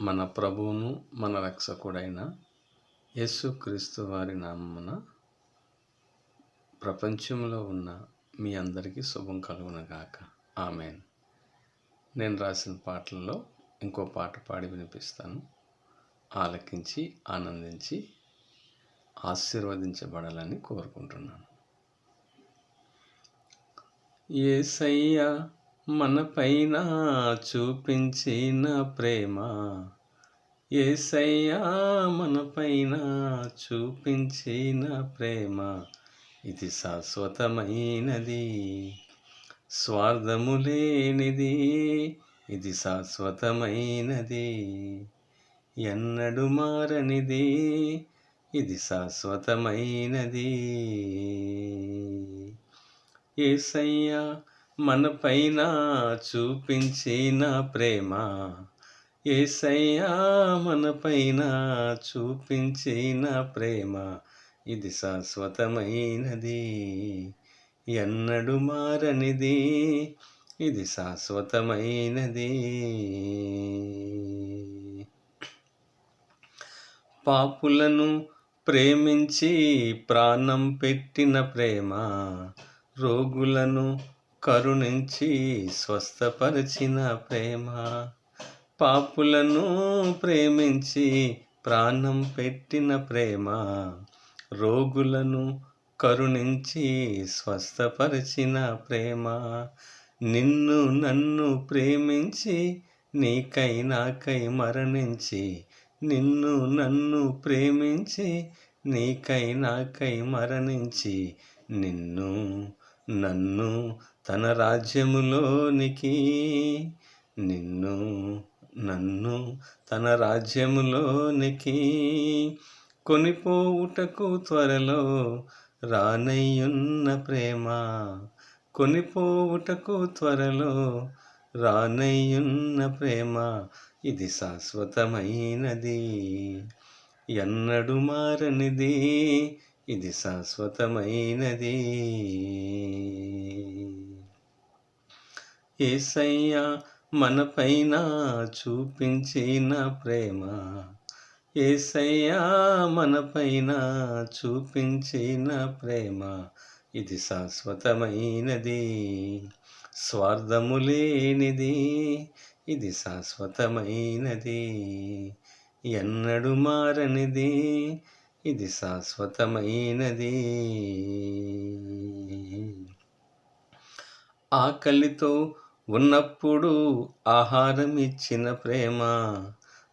మన ప్రభువును మన రక్షకుడైన యేసుక్రీస్తు వారి నామమున ప్రపంచంలో ఉన్న మీ అందరికీ శుభం కలుగునగాక. ఆమెన్. నేను రాసిన పాటల్లో ఇంకో పాట పాడి వినిపిస్తాను. ఆలకించి ఆనందించి ఆశీర్వదించబడాలని కోరుకుంటున్నాను. యేసయ్యా మనపైన చూపించిన ప్రేమ, యేసయ్యా మనపైన చూపించిన ప్రేమ, ఇది శాశ్వతమైనది, స్వార్థము లేనిది, ఇది శాశ్వతమైనది, ఎన్నడు మారనిది, ఇది శాశ్వతమైనది. యేసయ్యా మనపైన చూపించిన ప్రేమ, యేసయ్యా మనపైన చూపించిన ప్రేమ, ఇది శాశ్వతమైనది, ఎన్నడు మారనిది, ఇది శాశ్వతమైనది. పాపులను ప్రేమించి ప్రాణం పెట్టిన ప్రేమ, రోగులను కరుణించి స్వస్థపరిచిన ప్రేమ. పాపులను ప్రేమించి ప్రాణం పెట్టిన ప్రేమ, రోగులను కరుణించి స్వస్థపరిచిన ప్రేమ. నిన్ను నన్ను ప్రేమించి నీకై నాకై మరణించి, నిన్ను నన్ను ప్రేమించి నీకై నాకై మరణించి, నిన్ను నన్ను తన రాజ్యములోనికి, నిన్ను నన్ను తన రాజ్యములోనికి కొనిపోవుటకు త్వరలో రానయ్యున్న ప్రేమ, కొనిపోవుటకు త్వరలో రానయ్యున్న ప్రేమ, ఇది శాశ్వతమైనది, ఎన్నడు మారనిది, ఇది శాశ్వతమైనది. యేసయ్యా మనపైన చూపించిన ప్రేమ, యేసయ్యా మనపైన చూపించిన ప్రేమ, ఇది శాశ్వతమైనది, స్వార్థము లేనిది, ఇది శాశ్వతమైనది, ఎన్నడు మారనిది, ఇది శాశ్వతమైనది. ఆకలితో ఉన్నప్పుడు ఆహారం ఇచ్చిన ప్రేమ,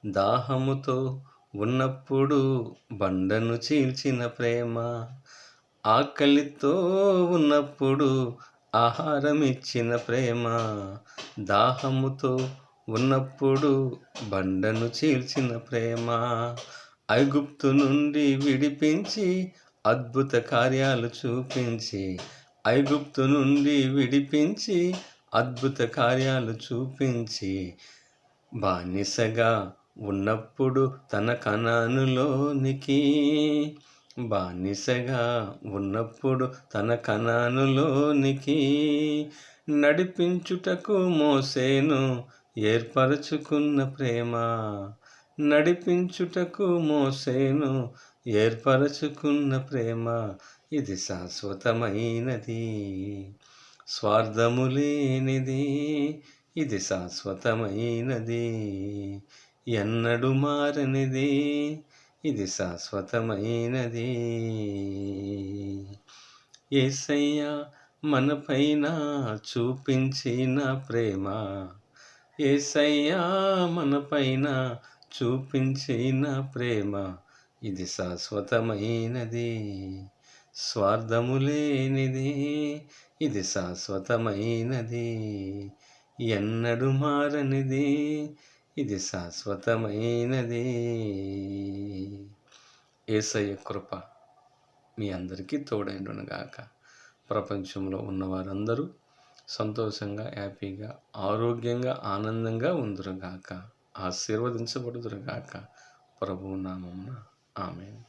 దాహముతో ఉన్నప్పుడు బండను చీల్చిన ప్రేమ. ఆకలితో ఉన్నప్పుడు ఆహారం ఇచ్చిన ప్రేమ, దాహముతో ఉన్నప్పుడు బండను చీల్చిన ప్రేమ. ఐగుప్తు నుండి విడిపించి అద్భుత కార్యాలు చూపించి, ఐగుప్తు నుండి విడిపించి అద్భుత కార్యాలు చూపించి, బానిసగా ఉన్నప్పుడు తన కనానులోనికి, బానిసగా ఉన్నప్పుడు తన కనానులోనికి నడిపించుటకు మోసేను ఏర్పరచుకున్న ప్రేమ, నడిపించుటకు మోసేను ఏర్పరచుకున్న ప్రేమ, ఇది శాశ్వతమైనది, స్వార్థము లేనిది, ఇది శాశ్వతమైనది, ఎన్నడు మారనిది, ఇది శాశ్వతమైనది. యేసయ్యా మనపైన చూపించిన ప్రేమ, యేసయ్యా మనపైన చూపించిన ప్రేమ, ఇది శాశ్వతమైనది, స్వార్థము లేనిది, ఇది శాశ్వతమైనది, ఎన్నడు మారనిది, ఇది శాశ్వతమైనది. యేసయ్య కృప మీ అందరికీ తోడైండునుగాక. ప్రపంచంలో ఉన్నవారందరూ సంతోషంగా, హ్యాపీగా, ఆరోగ్యంగా, ఆనందంగా ఉందురుగాక, ఆశీర్వదించబడుదురుగాక. ప్రభువు నామమున ఆమేన్.